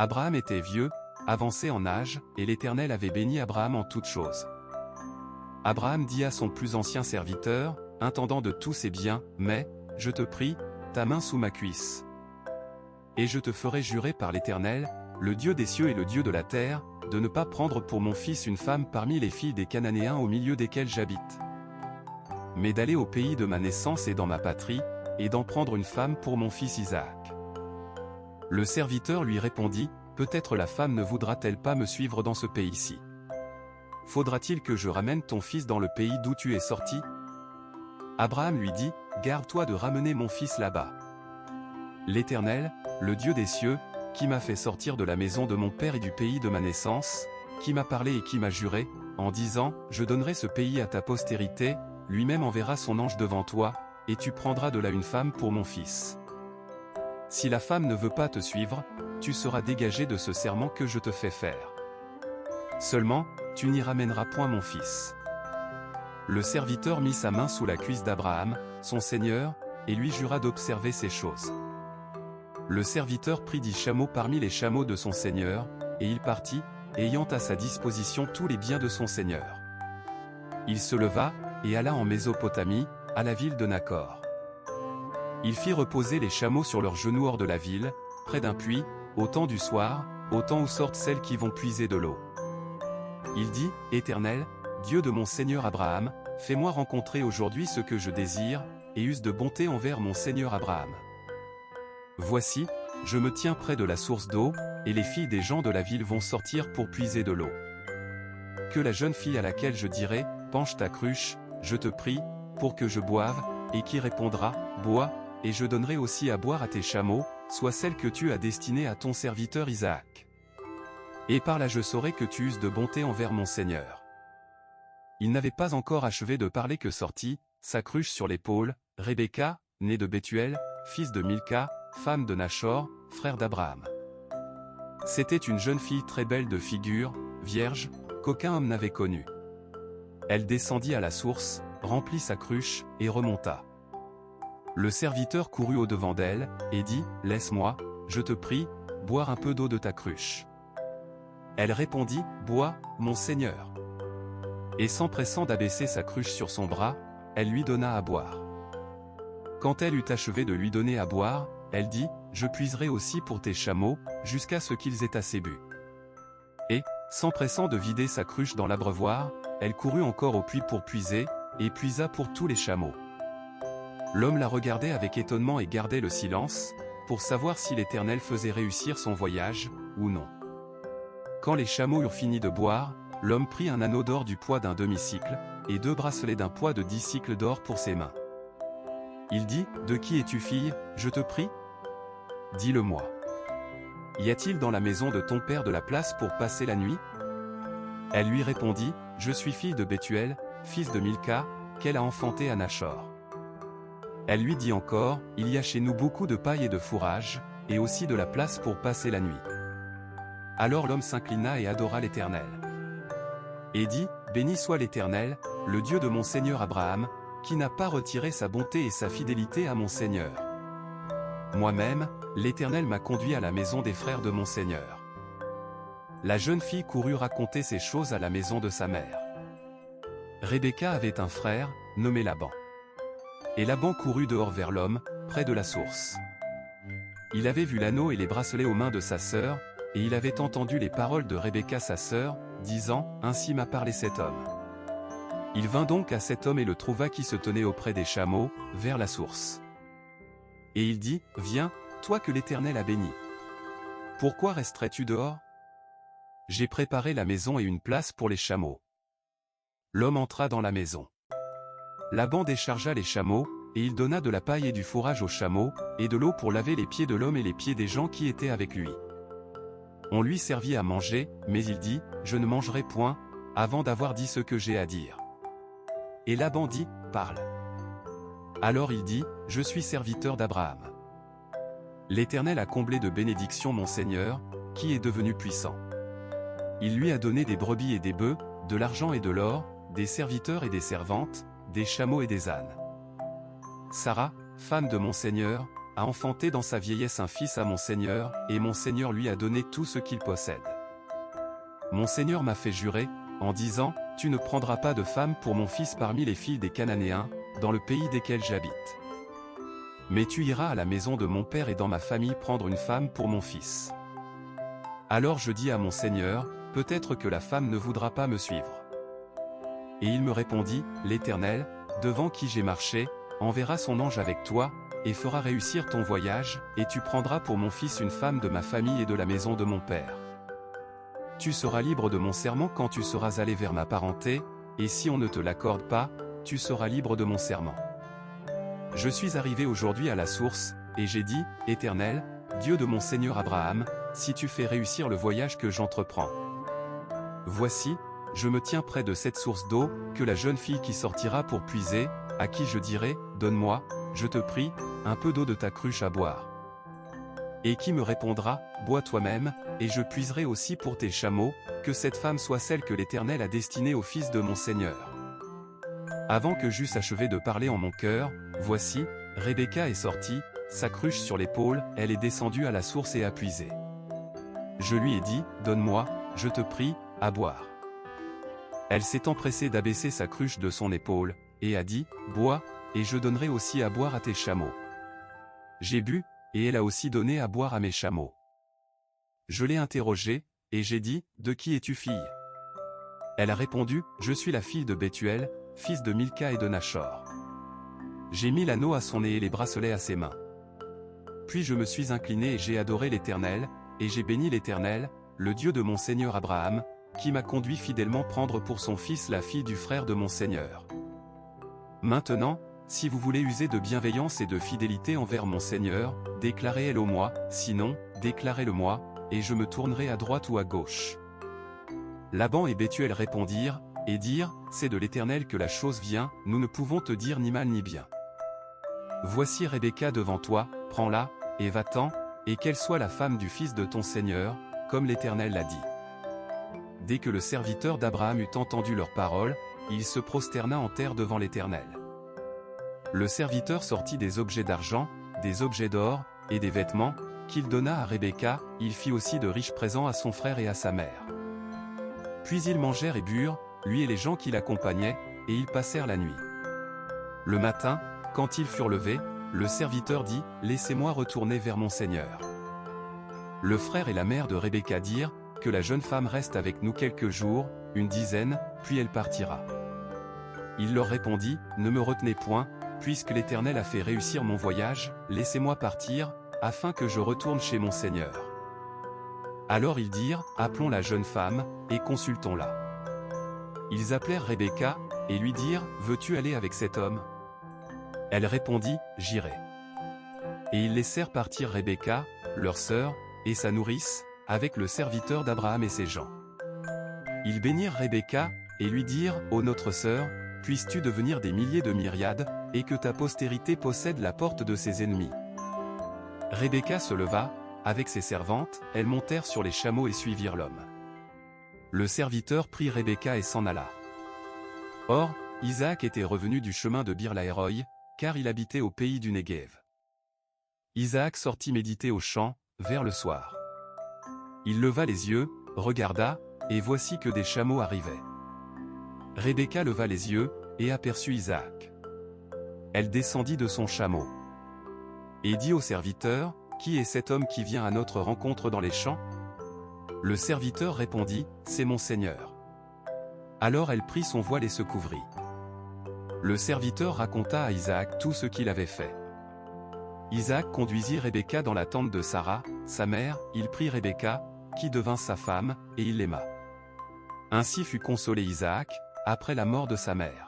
Abraham était vieux, avancé en âge, et l'Éternel avait béni Abraham en toutes choses. Abraham dit à son plus ancien serviteur, intendant de tous ses biens, mais, je te prie, ta main sous ma cuisse. Et je te ferai jurer par l'Éternel, le Dieu des cieux et le Dieu de la terre, de ne pas prendre pour mon fils une femme parmi les filles des Cananéens au milieu desquels j'habite. Mais d'aller au pays de ma naissance et dans ma patrie, et d'en prendre une femme pour mon fils Isaac. Le serviteur lui répondit, peut-être la femme ne voudra-t-elle pas me suivre dans ce pays-ci? Faudra-t-il que je ramène ton fils dans le pays d'où tu es sorti? Abraham lui dit, garde-toi de ramener mon fils là-bas. L'Éternel, le Dieu des cieux, qui m'a fait sortir de la maison de mon père et du pays de ma naissance, qui m'a parlé et qui m'a juré, en disant, je donnerai ce pays à ta postérité, lui-même enverra son ange devant toi, et tu prendras de là une femme pour mon fils. Si la femme ne veut pas te suivre, tu seras dégagé de ce serment que je te fais faire. Seulement, tu n'y ramèneras point mon fils. Le serviteur mit sa main sous la cuisse d'Abraham, son seigneur, et lui jura d'observer ces choses. Le serviteur prit 10 chameaux parmi les chameaux de son seigneur, et il partit, ayant à sa disposition tous les biens de son seigneur. Il se leva, et alla en Mésopotamie, à la ville de Nacor. Il fit reposer les chameaux sur leurs genoux hors de la ville, près d'un puits, au temps du soir, au temps où sortent celles qui vont puiser de l'eau. Il dit, Éternel, Dieu de mon seigneur Abraham, fais-moi rencontrer aujourd'hui ce que je désire, et use de bonté envers mon seigneur Abraham. Voici, je me tiens près de la source d'eau, et les filles des gens de la ville vont sortir pour puiser de l'eau. Que la jeune fille à laquelle je dirai, penche ta cruche, je te prie, pour que je boive, et qui répondra, bois, et je donnerai aussi à boire à tes chameaux, soit celle que tu as destinée à ton serviteur Isaac. Et par là je saurai que tu uses de bonté envers mon Seigneur. Il n'avait pas encore achevé de parler que sortit, sa cruche sur l'épaule, Rebecca, née de Bethuel, fils de Milca, femme de Nachor, frère d'Abraham. C'était une jeune fille très belle de figure, vierge, qu'aucun homme n'avait connue. Elle descendit à la source, remplit sa cruche, et remonta. Le serviteur courut au-devant d'elle, et dit, « Laisse-moi, je te prie, boire un peu d'eau de ta cruche. » Elle répondit, « Bois, mon Seigneur. » Et s'empressant d'abaisser sa cruche sur son bras, elle lui donna à boire. Quand elle eut achevé de lui donner à boire, elle dit, « Je puiserai aussi pour tes chameaux, jusqu'à ce qu'ils aient assez bu. » Et, s'empressant de vider sa cruche dans l'abreuvoir, elle courut encore au puits pour puiser, et puisa pour tous les chameaux. L'homme la regardait avec étonnement et gardait le silence, pour savoir si l'Éternel faisait réussir son voyage, ou non. Quand les chameaux eurent fini de boire, l'homme prit un anneau d'or du poids d'un demi-cycle, et 2 bracelets d'un poids de 10 cycles d'or pour ses mains. Il dit, « De qui es-tu fille, je te prie? Dis-le-moi. Y a-t-il dans la maison de ton père de la place pour passer la nuit? » Elle lui répondit, « Je suis fille de Bethuel, fils de Milca, qu'elle a enfanté à Nachor. » Elle lui dit encore, « Il y a chez nous beaucoup de paille et de fourrage, et aussi de la place pour passer la nuit. » Alors l'homme s'inclina et adora l'Éternel. Et dit, « Béni soit l'Éternel, le Dieu de mon Seigneur Abraham, qui n'a pas retiré sa bonté et sa fidélité à mon Seigneur. Moi-même, l'Éternel m'a conduit à la maison des frères de mon Seigneur. » La jeune fille courut raconter ces choses à la maison de sa mère. Rebecca avait un frère, nommé Laban. Et Laban courut dehors vers l'homme, près de la source. Il avait vu l'anneau et les bracelets aux mains de sa sœur, et il avait entendu les paroles de Rebecca sa sœur, disant, « Ainsi m'a parlé cet homme. » Il vint donc à cet homme et le trouva qui se tenait auprès des chameaux, vers la source. Et il dit, « Viens, toi que l'Éternel a béni. Pourquoi resterais-tu dehors? J'ai préparé la maison et une place pour les chameaux. » L'homme entra dans la maison. Laban déchargea les chameaux, et il donna de la paille et du fourrage aux chameaux, et de l'eau pour laver les pieds de l'homme et les pieds des gens qui étaient avec lui. On lui servit à manger, mais il dit, « Je ne mangerai point, avant d'avoir dit ce que j'ai à dire. » Et Laban dit, « Parle. » Alors il dit, « Je suis serviteur d'Abraham. L'Éternel a comblé de bénédictions mon Seigneur, qui est devenu puissant. Il lui a donné des brebis et des bœufs, de l'argent et de l'or, des serviteurs et des servantes, des chameaux et des ânes. Sarah, femme de mon Seigneur, a enfanté dans sa vieillesse un fils à mon Seigneur, et mon Seigneur lui a donné tout ce qu'il possède. Mon Seigneur m'a fait jurer, en disant, tu ne prendras pas de femme pour mon fils parmi les filles des Cananéens, dans le pays desquels j'habite. Mais tu iras à la maison de mon père et dans ma famille prendre une femme pour mon fils. Alors je dis à mon Seigneur, peut-être que la femme ne voudra pas me suivre. Et il me répondit, l'Éternel, devant qui j'ai marché, enverra son ange avec toi, et fera réussir ton voyage, et tu prendras pour mon fils une femme de ma famille et de la maison de mon père. Tu seras libre de mon serment quand tu seras allé vers ma parenté, et si on ne te l'accorde pas, tu seras libre de mon serment. Je suis arrivé aujourd'hui à la source, et j'ai dit, Éternel, Dieu de mon Seigneur Abraham, si tu fais réussir le voyage que j'entreprends. Voici, je me tiens près de cette source d'eau, que la jeune fille qui sortira pour puiser, à qui je dirai, donne-moi, je te prie, un peu d'eau de ta cruche à boire. Et qui me répondra, bois toi-même, et je puiserai aussi pour tes chameaux, que cette femme soit celle que l'Éternel a destinée au fils de mon Seigneur. Avant que j'eusse achevé de parler en mon cœur, voici, Rebecca est sortie, sa cruche sur l'épaule, elle est descendue à la source et a puisé. Je lui ai dit, donne-moi, je te prie, à boire. Elle s'est empressée d'abaisser sa cruche de son épaule, et a dit, bois, et je donnerai aussi à boire à tes chameaux. J'ai bu, et elle a aussi donné à boire à mes chameaux. Je l'ai interrogée, et j'ai dit, de qui es-tu fille? Elle a répondu, je suis la fille de Bethuel, fils de Milca et de Nachor. J'ai mis l'anneau à son nez et les bracelets à ses mains. Puis je me suis incliné et j'ai adoré l'Éternel, et j'ai béni l'Éternel, le Dieu de mon Seigneur Abraham, qui m'a conduit fidèlement prendre pour son fils la fille du frère de mon Seigneur. Maintenant, si vous voulez user de bienveillance et de fidélité envers mon Seigneur, déclarez-le moi, sinon, déclarez-le moi, et je me tournerai à droite ou à gauche. Laban et Bethuel répondirent, et dirent, c'est de l'Éternel que la chose vient, nous ne pouvons te dire ni mal ni bien. Voici Rebecca devant toi, prends-la, et va-t'en, et qu'elle soit la femme du fils de ton Seigneur, comme l'Éternel l'a dit. Dès que le serviteur d'Abraham eut entendu leurs paroles, il se prosterna en terre devant l'Éternel. Le serviteur sortit des objets d'argent, des objets d'or, et des vêtements, qu'il donna à Rebecca, il fit aussi de riches présents à son frère et à sa mère. Puis ils mangèrent et burent, lui et les gens qui l'accompagnaient, et ils passèrent la nuit. Le matin, quand ils furent levés, le serviteur dit, laissez-moi retourner vers mon Seigneur. Le frère et la mère de Rebecca dirent, que la jeune femme reste avec nous quelques jours, une dizaine, puis elle partira. Il leur répondit, ne me retenez point, puisque l'Éternel a fait réussir mon voyage, laissez-moi partir, afin que je retourne chez mon Seigneur. Alors ils dirent, appelons la jeune femme, et consultons-la. Ils appelèrent Rebecca, et lui dirent, veux-tu aller avec cet homme? Elle répondit, j'irai. Et ils laissèrent partir Rebecca, leur sœur, et sa nourrice, avec le serviteur d'Abraham et ses gens. Ils bénirent Rebecca, et lui dirent, ô notre sœur, puisses-tu devenir des milliers de myriades, et que ta postérité possède la porte de ses ennemis. Rebecca se leva, avec ses servantes, elles montèrent sur les chameaux et suivirent l'homme. Le serviteur prit Rebecca et s'en alla. Or, Isaac était revenu du chemin de Bir-Lahai-Roi, car il habitait au pays du Néguev. Isaac sortit méditer au champ, vers le soir. Il leva les yeux, regarda, et voici que des chameaux arrivaient. Rebecca leva les yeux, et aperçut Isaac. Elle descendit de son chameau. Et dit au serviteur, qui est cet homme qui vient à notre rencontre dans les champs? Le serviteur répondit, c'est mon Seigneur. Alors elle prit son voile et se couvrit. Le serviteur raconta à Isaac tout ce qu'il avait fait. Isaac conduisit Rebecca dans la tente de Sarah, sa mère, il prit Rebecca, qui devint sa femme, et il l'aima. Ainsi fut consolé Isaac, après la mort de sa mère.